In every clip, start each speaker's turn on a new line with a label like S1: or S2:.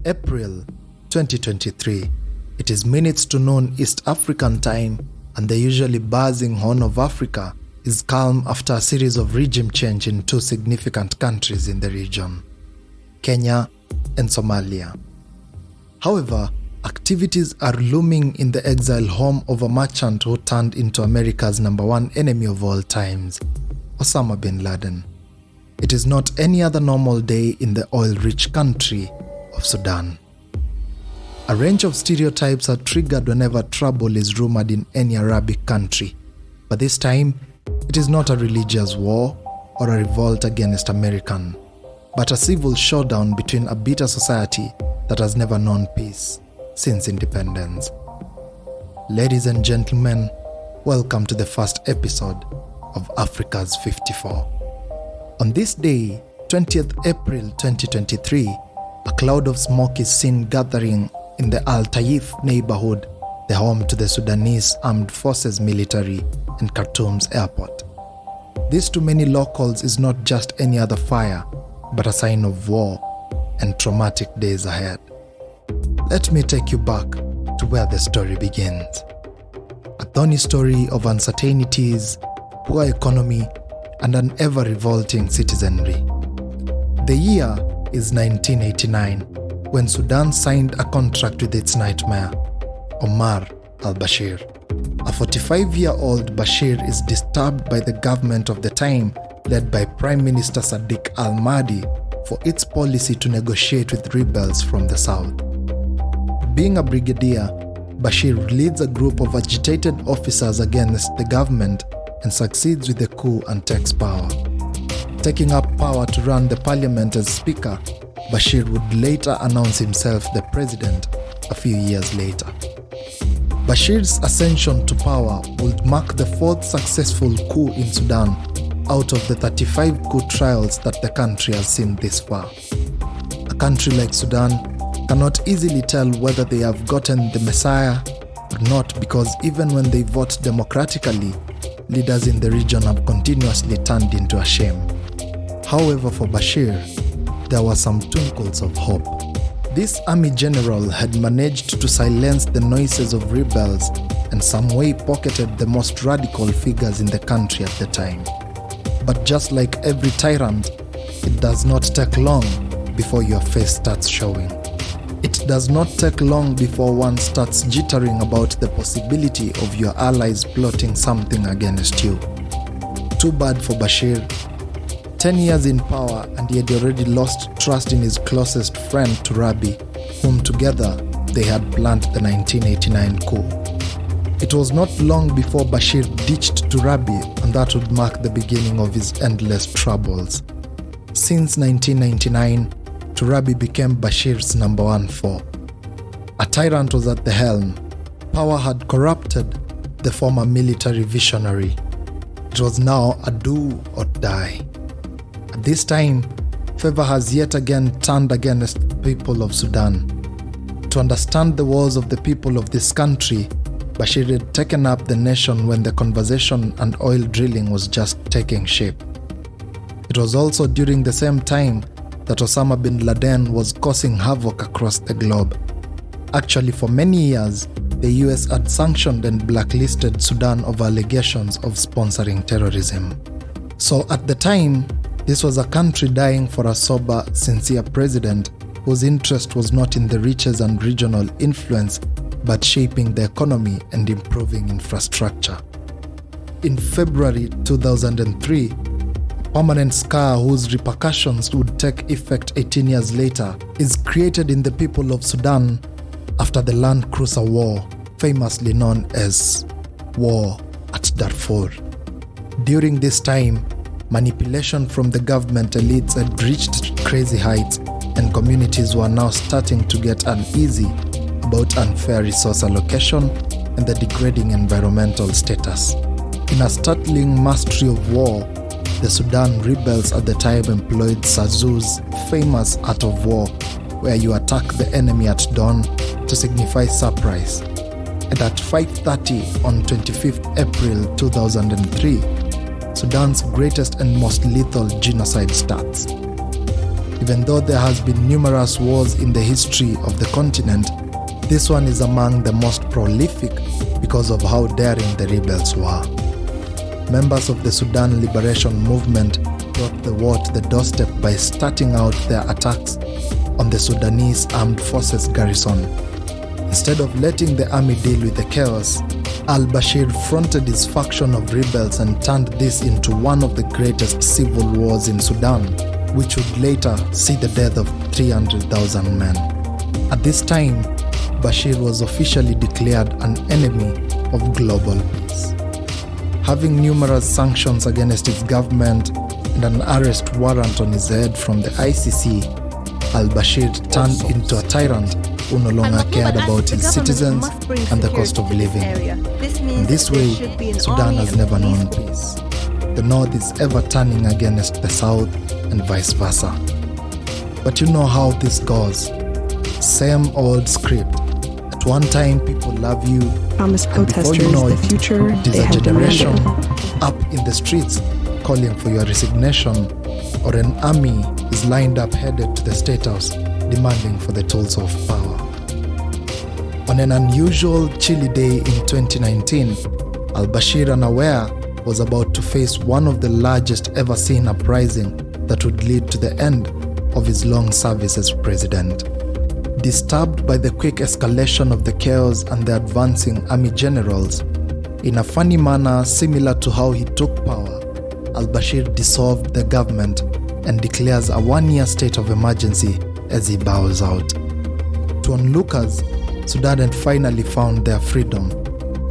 S1: April 2023. It is minutes to noon East African time, and the usually buzzing Horn of Africa is calm after a series of regime change in two significant countries in the region, Kenya and Somalia. However, activities are looming in the exile home of a merchant who turned into America's #1 enemy of all times, Osama bin Laden. It is not any other normal day in the oil-rich country of Sudan. A range of stereotypes are triggered whenever trouble is rumored in any Arabic country, but this time, it is not a religious war or a revolt against American, but a civil showdown between a bitter society that has never known peace since independence. Ladies and gentlemen, welcome to the first episode of Africa's 54. On this day, 20th April 2023, a cloud of smoke is seen gathering in the Al Taif neighborhood, the home to the Sudanese Armed Forces military and Khartoum's airport. This to many locals is not just any other fire, but a sign of war and traumatic days ahead. Let me take you back to where the story begins. A thorny story of uncertainties, poor economy, and an ever-revolting citizenry. The year is 1989, when Sudan signed a contract with its nightmare, Omar al-Bashir. A 45-year-old Bashir is disturbed by the government of the time, led by Prime Minister Sadiq al-Mahdi, for its policy to negotiate with rebels from the south. Being a brigadier, Bashir leads a group of agitated officers against the government and succeeds with the coup and takes power. Taking up power to run the parliament as speaker, Bashir would later announce himself the president a few years later. Bashir's ascension to power would mark the fourth successful coup in Sudan out of the 35 coup trials that the country has seen this far. A country like Sudan cannot easily tell whether they have gotten the Messiah or not, because even when they vote democratically, leaders in the region have continuously turned into a shame. However, for Bashir, there were some twinkles of hope. This army general had managed to silence the noises of rebels and some way pocketed the most radical figures in the country at the time. But just like every tyrant, it does not take long before your face starts showing. It does not take long before one starts jittering about the possibility of your allies plotting something against you. Too bad for Bashir. 10 years in power and he had already lost trust in his closest friend Turabi, whom together they had planned the 1989 coup. It was not long before Bashir ditched Turabi, and that would mark the beginning of his endless troubles. Since 1999, Turabi became Bashir's #1 foe. A tyrant was at the helm. Power had corrupted the former military visionary. It was now a do or die. At this time, favor has yet again turned against the people of Sudan. To understand the woes of the people of this country, Bashir had taken up the nation when the conversation and oil drilling was just taking shape. It was also during the same time that Osama bin Laden was causing havoc across the globe. Actually, for many years, the US had sanctioned and blacklisted Sudan over allegations of sponsoring terrorism. So at the time, this was a country dying for a sober, sincere president whose interest was not in the riches and regional influence, but shaping the economy and improving infrastructure. In February 2003, permanent scar whose repercussions would take effect 18 years later is created in the people of Sudan after the Land Cruiser War, famously known as War at Darfur. During this time, manipulation from the government elites had reached crazy heights, and communities were now starting to get uneasy about unfair resource allocation and the degrading environmental status. In a startling mastery of war, the Sudan rebels at the time employed Sazu's famous art of war, where you attack the enemy at dawn to signify surprise. And at 5:30 on 25th April 2003, Sudan's greatest and most lethal genocide starts. Even though there has been numerous wars in the history of the continent, this one is among the most prolific because of how daring the rebels were. Members of the Sudan Liberation Movement brought the war to the doorstep by starting out their attacks on the Sudanese Armed Forces garrison. Instead of letting the army deal with the chaos, al-Bashir fronted his faction of rebels and turned this into one of the greatest civil wars in Sudan, which would later see the death of 300,000 men. At this time, Bashir was officially declared an enemy of global peace. Having numerous sanctions against his government and an arrest warrant on his head from the ICC, al-Bashir turned into a tyrant who no longer cared about his citizens and the cost of living. In this way, Sudan has never known peace. The North is ever turning against the South and vice versa. But you know how this goes. Same old script. At one time people love you,
S2: promise protesters
S1: you know
S2: the future
S1: it is
S2: they
S1: a
S2: have
S1: generation
S2: demanded.
S1: up in the streets calling for your resignation, or an army is lined up headed to the State House demanding for the tools of power. On an unusual chilly day in 2019, al-Bashir, unaware, was about to face one of the largest ever seen uprising that would lead to the end of his long service as president. Disturbed by the quick escalation of the chaos and the advancing army generals, in a funny manner similar to how he took power, al-Bashir dissolved the government and declares a one-year state of emergency as he bows out. To onlookers, Sudan had finally found their freedom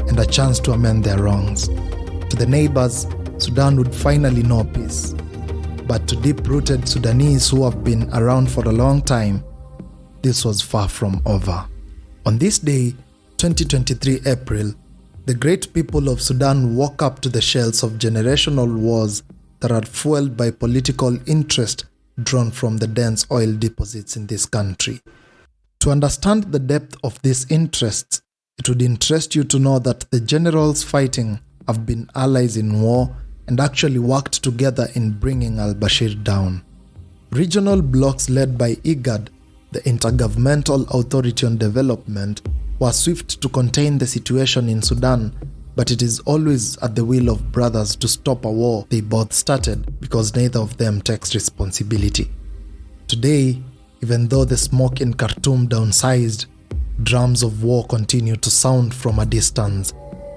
S1: and a chance to amend their wrongs. To the neighbors, Sudan would finally know peace. But to deep-rooted Sudanese who have been around for a long time, this was far from over. On this day, 2023 April, the great people of Sudan woke up to the shells of generational wars that are fueled by political interest drawn from the dense oil deposits in this country. To understand the depth of these interests, it would interest you to know that the generals fighting have been allies in war and actually worked together in bringing al-Bashir down. Regional blocs led by IGAD, the Intergovernmental Authority on Development, were swift to contain the situation in Sudan, but it is always at the will of brothers to stop a war they both started because neither of them takes responsibility. Today, even though the smoke in Khartoum downsized, drums of war continue to sound from a distance,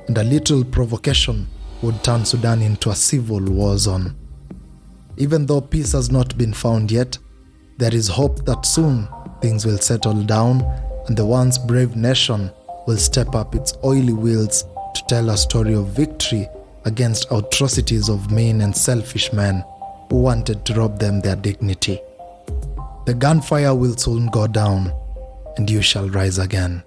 S1: and a little provocation would turn Sudan into a civil war zone. Even though peace has not been found yet, there is hope that soon things will settle down and the once brave nation will step up its oily wheels to tell a story of victory against atrocities of mean and selfish men who wanted to rob them their dignity. The gunfire will soon go down, and you shall rise again.